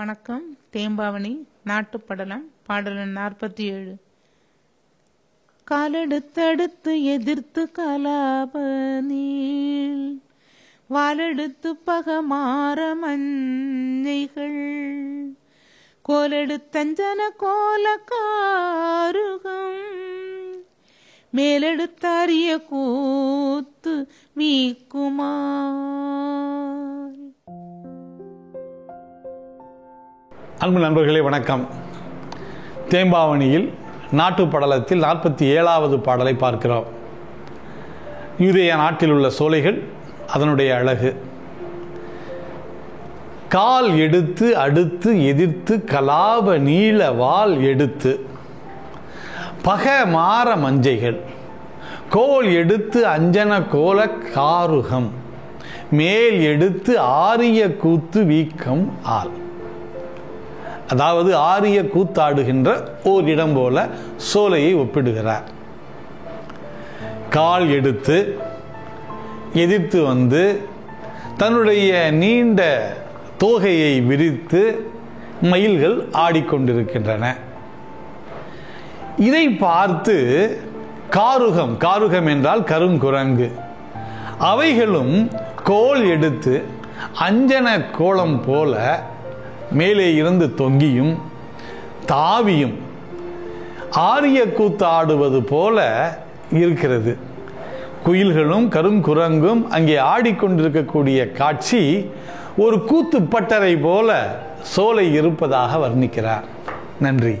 வணக்கம். தேம்பாவணி நாட்டுப்படலம் பாடல் 47. காலெடுத்தடுத்து எதிர்த்து கலாப நீள் வாலெடுத்து பகமாற மஞ்சைகள் கோலெடுத்தஞ்சன கோல காருகம் மேலெடுத்தாரிய கூத்து வீக்குமார். அன்பு நண்பர்களே வணக்கம். தேம்பாவணியில் நாட்டுப்படலத்தில் 47வது பாடலை பார்க்கிறோம். யூதேய நாட்டில் உள்ள சோலைகள், அதனுடைய அழகு. கால் எடுத்து அடுத்து எதிர்த்து கலாப நீள வால் எடுத்து பக மாற மஞ்சைகள் கோல் எடுத்து அஞ்சன கோல காருகம் மேல் எடுத்து ஆரிய கூத்து வீக்கம் ஆள். அதாவது ஆரிய கூத்தாடுகின்ற ஓர் இடம் போல சோலையை ஒப்பிடுகிறார். கால் எடுத்து எதிர்த்து வந்து தன்னுடைய நீண்ட தோகையை விரித்து மயில்கள் ஆடிக்கொண்டிருக்கின்றன. இதை பார்த்து காருகம், காருகம் என்றால் கருங்குரங்கு, அவைகளும் கோல் எடுத்து அஞ்சன கோலம் போல மேலே இருந்து தொங்கியும் தாவியும் ஆரிய கூத்து ஆடுவது போல இருக்கிறது. குயில்களும் கருங்குரங்கும் அங்கே ஆடிக்கொண்டிருக்கக்கூடிய காட்சி ஒரு கூத்துப்பட்டறை போல சோலை இருப்பதாக வர்ணிக்கிறார். நன்றி.